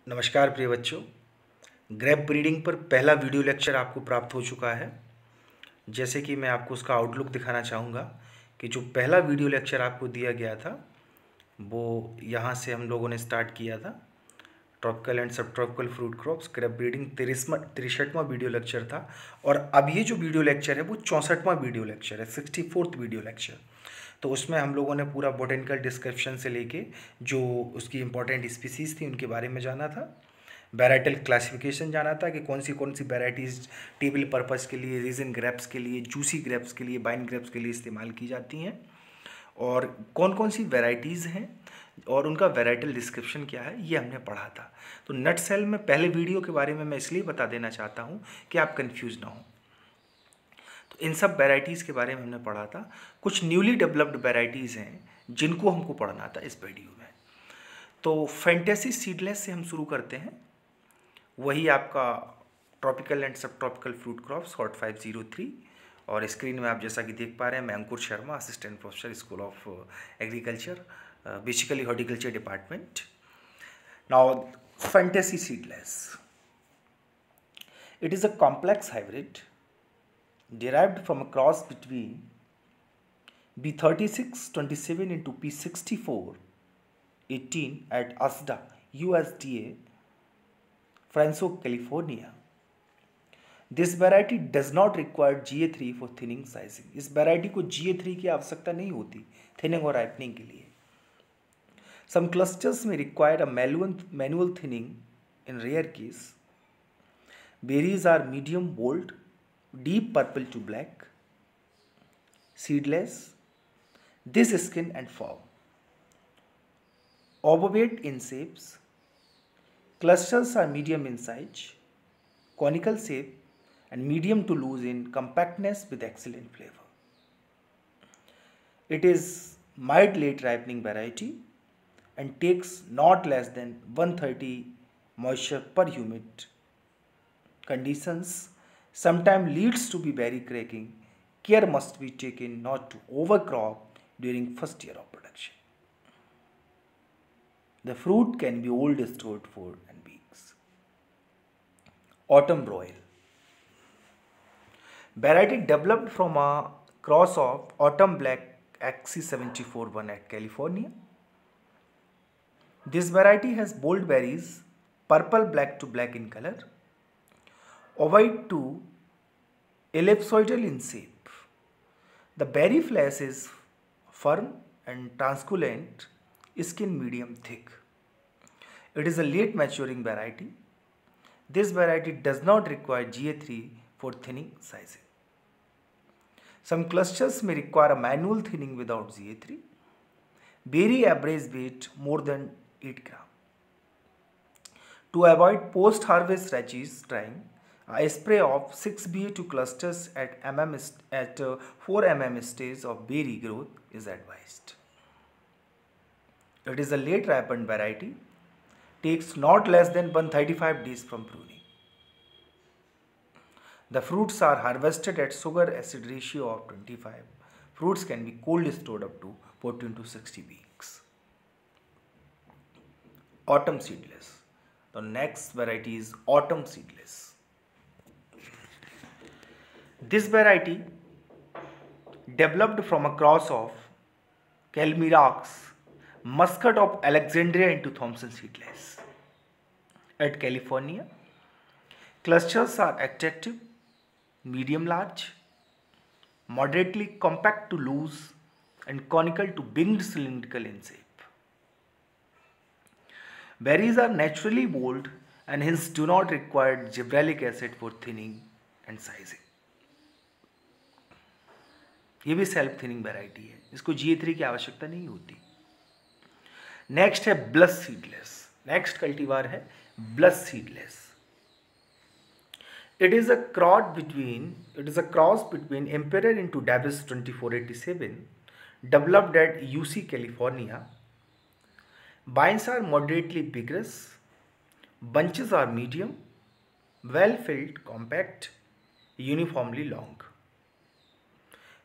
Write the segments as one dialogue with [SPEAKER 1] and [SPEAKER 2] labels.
[SPEAKER 1] नमस्कार प्रिय बच्चों। ग्रेप ब्रीडिंग पर पहला वीडियो लेक्चर आपको प्राप्त हो चुका है। जैसे कि मैं आपको उसका आउटलुक दिखाना चाहूँगा कि जो पहला वीडियो लेक्चर आपको दिया गया था वो यहाँ से हम लोगों ने स्टार्ट किया था। Tropical and subtropical fruit crops grape breeding 63वां वीडियो लेक्चर था। और अब ये जो वीडियो लेक्चर है वो 64वां वीडियो लेक्चर है, 64th वीडियो लेक्चर। तो उसमें हम लोगों ने पूरा बोटेनिकल डिस्क्रिप्शन से लेके जो उसकी इंपॉर्टेंट स्पीसीज़ थी उनके बारे में जाना था। वेराइटल क्लासिफिकेशन जाना था कि कौन सी वेराइटीज़ टेबल पर्पस के लिए, रीजन ग्रेप्स के लिए, जूसी ग्रेप्स के लिए, वाइन ग्रेप्स के लिए इस्तेमाल की जाती हैं और कौन कौन सी वेराइटीज़ हैं और उनका वेराइटल डिस्क्रिप्शन क्या है, ये हमने पढ़ा था। तो नट सेल में पहले वीडियो के बारे में मैं इसलिए बता देना चाहता हूँ कि आप कंफ्यूज ना हो। तो इन सब वेराइटीज़ के बारे में हमने पढ़ा था। कुछ न्यूली डेवलप्ड वेराइटीज़ हैं जिनको हमको पढ़ना था इस वीडियो में। तो फैंटेसी सीडलेस से हम शुरू करते हैं। वही आपका tropical and subtropical fruit crops hot 503। और स्क्रीन में आप जैसा कि देख पा रहे हैं, मैं Ankur Sharma, assistant professor, school of agriculture, basically horticulture department. Now fantasy seedless, it is a complex hybrid derived from a cross between B3627 into P6418 at ASDA, USDA, Franco, California. This variety does not require GA3 for thinning sizing. इस variety को GA3 की आवश्यकता नहीं होती thinning और ripening के लिए. Some clusters may require a manual thinning in rare case. Berries are medium bold, deep purple to black, seedless, this skin and form. Ovate in shapes. Clusters are medium in size, conical shape and medium to loose in compactness with excellent flavor. It is mild late ripening variety and takes not less than 130 moisture per humid conditions. Sometimes leads to be berry cracking. Care must be taken not to overcrop during first year of production. The fruit can be old stored for and weeks. Autumn Royal variety developed from a cross of Autumn Black XC74-1 at California. This variety has bold berries, purple black to black in color, ovate to ellipsoidal in shape. The berry flesh is firm and translucent, skin medium thick. It is a late maturing variety. This variety does not require GA3 for thinning sizing. Some clusters may require a manual thinning without GA3. Berry average weight more than 8 gram. To avoid post-harvest rachis drying, a spray of 6BA2 clusters at 4 mm stage of berry growth is advised. It is a late ripened variety, takes not less than 135 days from pruning. The fruits are harvested at sugar acid ratio of 25. Fruits can be cold stored up to 14 to 60 weeks. Autumn seedless. The next variety is autumn seedless. This variety developed from a cross of Calmirax, Muscat of Alexandria into Thompson seedless at California. Clusters are attractive, medium large, moderately compact to loose and conical to winged cylindrical in shape. Berries are naturally bold and hence do not require gibberellic acid for thinning and sizing. ये भी self thinning variety है, इसको GA3 की आवश्यकता नहीं होती। Next है bless seedless. Next cultivar है bless seedless. It is a cross between Emperor into Davis 2487, developed at UC California. Vines are moderately vigorous, bunches are medium, well filled, compact, uniformly long.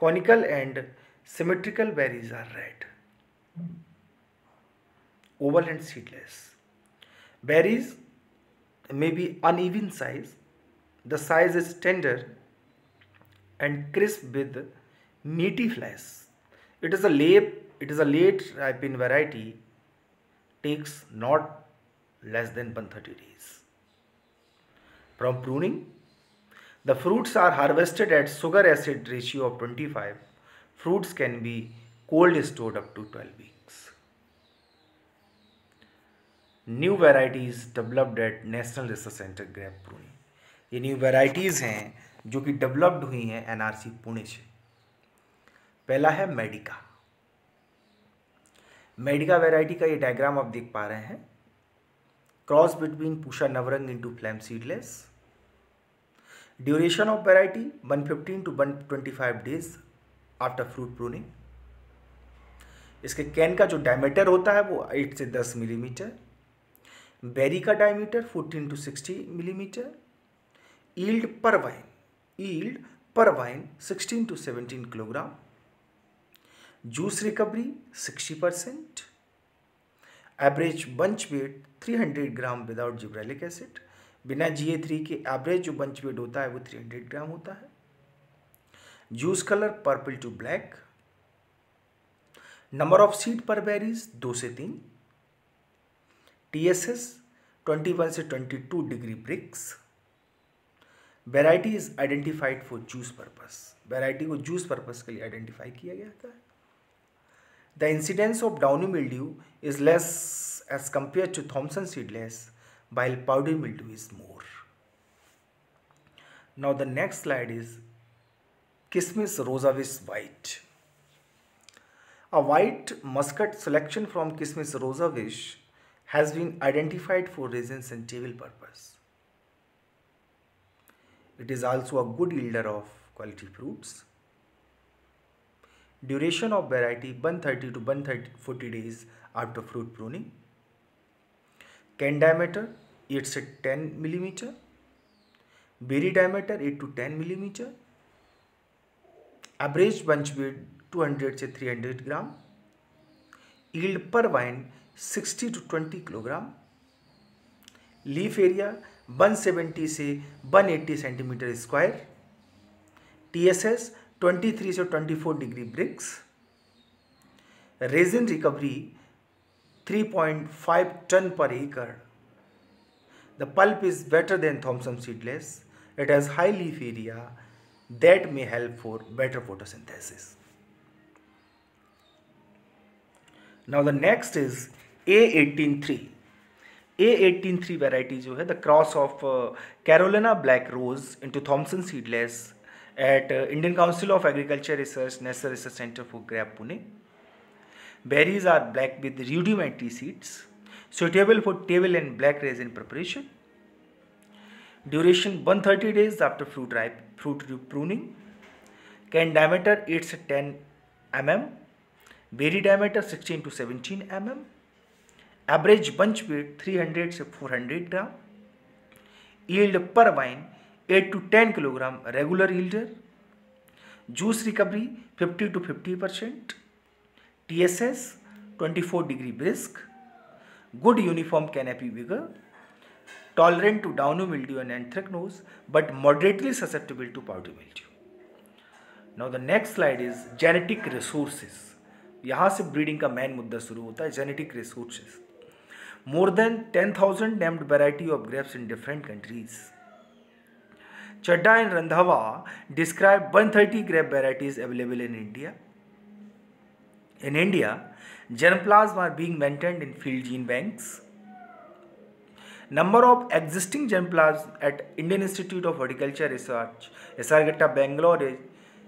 [SPEAKER 1] Conical and symmetrical berries are red. Oval and seedless. Berries may be uneven size. The size is tender and crisp with meaty flesh. It is a late ripen variety, takes not less than 130 days. From pruning, the fruits are harvested at sugar acid ratio of 25. Fruits can be cold stored up to 12 weeks. New varieties developed at National Research Centre Grape Pune. ये new varieties हैं जो कि developed हुई हैं NRC Pune से। पहला है Medica. Medica variety का ये डायग्राम आप देख पा रहे हैं। Cross between Pusa Navrang into flame seedless. Duration of variety 115 to 125 days after fruit pruning. इसके कैन का जो डायमीटर होता है वो 8 से 10 मिलीमीटर। बेरी का diameter 14 to 60 millimetre. Yield per vine 16 to 17 kilogram. Juice recovery 60%। Average bunch weight 300 gram without gibberellic acid. बिना GA3 के एवरेज जो बंच वेट होता है वो 300 ग्राम होता है। Juice colour purple to black. Number of seed per berries 2 से 3। TSS 21 से 22 degree Brix. Variety is identified for juice purpose. Variety को जूस पर्पस के लिए आइडेंटिफाई किया गया था। The incidence of downy mildew is less as compare to Thomson seedless, while powdery mildew is more. Now the next slide is Kismis rosavis white. A white muscat selection from Kismis rosavis has been identified for resins and table purpose. It is also a good yielder of quality fruits. Duration of variety 130 to 140 days after fruit pruning. Can diameter 8 से 10 millimetre. Berry diameter 8 to 10 millimetre. Average bunch weight 200 से 300 gram. Yield per vine 60 to 20 kilogram. Leaf area 170 से 180 centimetre square. TSS 23 से 24 degree Brix. Raisin recovery 3.5 ton per acre. The pulp is better than Thomson seedless. It has high leaf area that may help for better photosynthesis. Now the next is A183. A183 variety जो है the cross of Carolina Black Rose into Thomson seedless at Indian Council of Agriculture Research National Research Center for Grape Pune. Berries are black with rudimentary seeds, suitable for table and black resin preparation. Duration 130 days after fruit pruning. Can diameter 8 से 10 mm. Berry diameter 16 to 17 mm. Average bunch weight 300 से 400 ग्राम. Yield per vine 8 to 10 kilogram regular yielder. Juice recovery 50 to 50%. TSS 24 degree brisk. Good uniform canopy vigor. Tolerant to downy mildew and anthracnose but moderately susceptible to powdery mildew. Now the next slide is genetic resources. यहाँ से breeding का main मुद्दा शुरू होता है, genetic resources. More than 10,000 named variety of grapes in different countries. Chadda and Randhawa describe 130 grape varieties available in India. In India, germplasm are being maintained in field gene banks. Number of existing germplasm at Indian Institute of Horticulture Research, Esarghatta, Bangalore is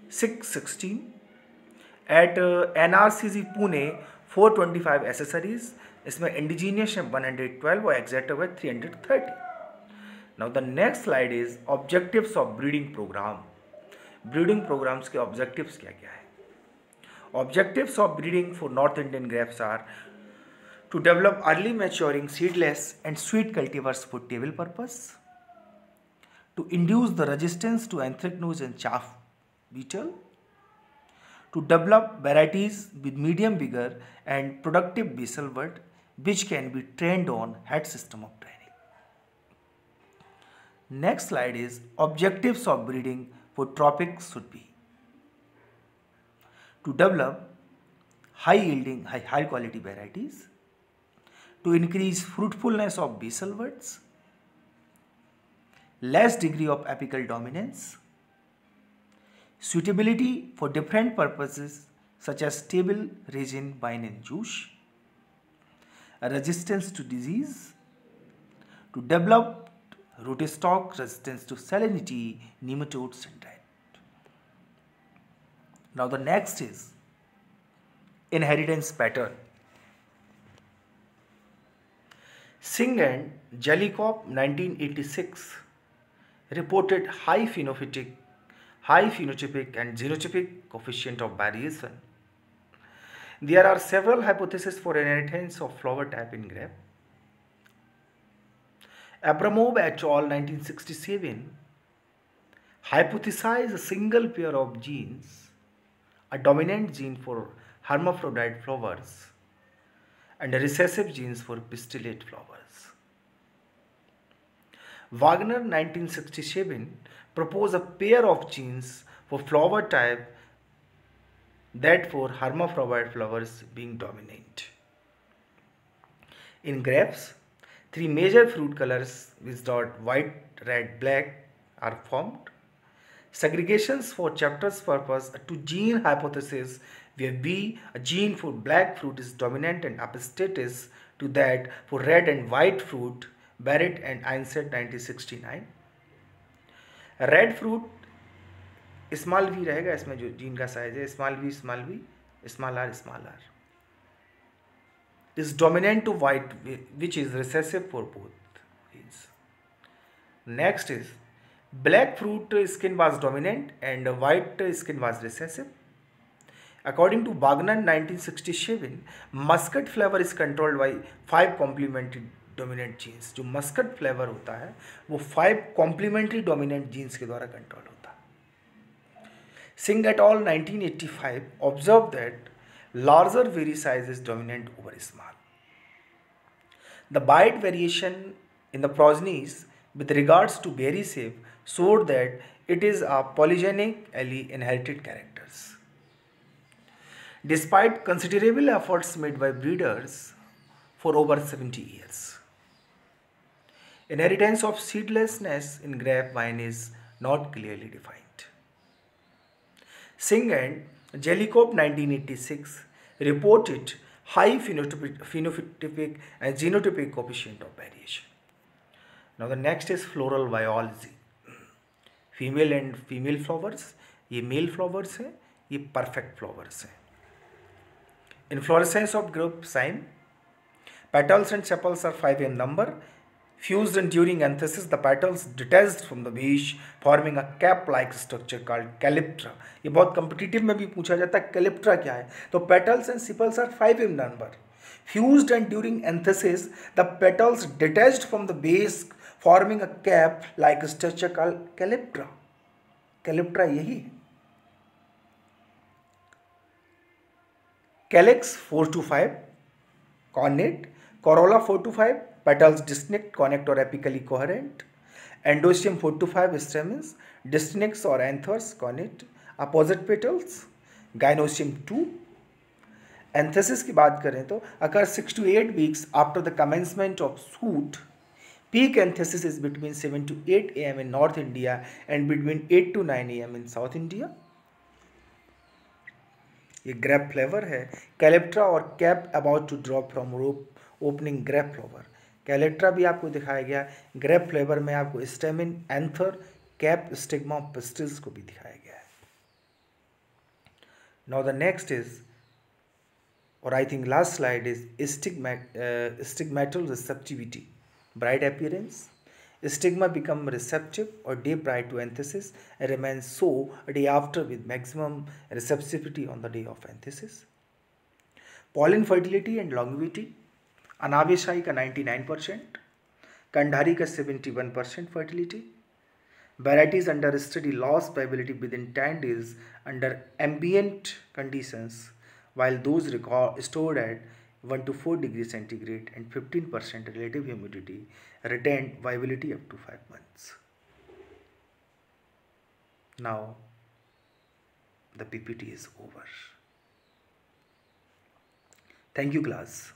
[SPEAKER 1] 616. At NRCZ Pune 425 accessories. इसमें indigenous है 112 और exotic है 330. Now the next slide is objectives of breeding program. Breeding programs के objectives क्या क्या है? Objectives of breeding for North Indian grapes are to develop early maturing seedless and sweet cultivars for table purpose, to induce the resistance to anthracnose and chaff beetle, to develop varieties with medium vigor and productive basal bud which can be trained on head system of training. Next slide is objectives of breeding for tropics should be to develop high yielding, high quality varieties, to increase fruitfulness of basal words, less degree of apical dominance, suitability for different purposes such as stable resin, wine and juice, a resistance to disease, to develop rootstock resistance to salinity, nematodes and drought. Now the next is inheritance pattern. Singh and Jellikop 1986 reported high phenotypic and genotypic coefficient of variation. There are several hypotheses for inheritance of flower type in grape. Abramov et al. 1967 hypothesized a single pair of genes, a dominant gene for hermaphrodite flowers and a recessive genes for pistillate flowers. Wagner 1967 proposed a pair of genes for flower type that for hermaphrodite flowers being dominant. In grapes, three major fruit colors with dot white, red, black are formed. Segregations for chapter's purpose to gene hypothesis where B, a gene for black fruit is dominant and epistatis to that for red and white fruit, Barrett and Einstein 1969. Red fruit small v रहेगा, इसमें जो जीन का size है small v small r is dominant to white which is recessive for both genes. Next is black fruit skin was dominant and white skin was recessive. According to Wagner 1967, muscat flavor is controlled by 5 complementary dominant genes. जो muscat flavour होता है वो 5 complementary dominant jeans के द्वारा control होता है. Singh et al 1985 observe that larger berry size is dominant over small. The bite variation in the progenies with regards to berry shape showed that it is a polygenically inherited characters. Despite considerable efforts made by breeders for over 70 years, inheritance of seedlessness in grapevine is not clearly defined. Singh and Jellikop 1986 reported high phenotypic and genotypic coefficient of variation. Now the next is floral biology. Female and female flowers, ये male flowers हैं, ये perfect flowers हैं. Inflorescence of group cyme. Petals and sepals are 5 in number. Fused and during anthesis, the petals detached from the base, forming a cap-like structure called calyptra. ये बहुत competitive में भी पूछा जाता है calyptra क्या है. तो petals and sepals are 5 in number. Fused and during anthesis, the petals detached from the base, forming a cap-like structure called calyptra. Calyptra यही है. Calyx 4 to 5, cornate. Corolla 4 to 5, petals distinct, connect or apically coherent. Endosperm 4 to 5, stamens, distinct or anthers, connate. Opposite petals. Gynoecium 2. Anthesis की बात करें तो occurs 6 to 8 weeks after the commencement of shoot. Peak anthesis is between 7 to 8 am in North India and between 8 to 9 am in South India. ये grape flavour है. Calyptra और cap about to drop from opening grape flower. Calyptra भी आपको दिखाया गया. Grape flavour में आपको stamen, anther, cap, stigma, pistils को भी दिखाया गया है. नाउ द नेक्स्ट इज, और I think last slide is stigmatal receptivity. Bright appearance. Stigma become receptive or day prior to anthesis and remains so a day after with maximum receptivity on the day of anthesis. Pollen fertility and longevity. Anabeshai का 99%, Kandhari का 71% fertility. Varieties under study lost viability within 10 days under ambient conditions, while those stored at 1 to 4 degrees centigrade and 15% relative humidity retained viability up to 5 months. Now the PPT is over. Thank you, class.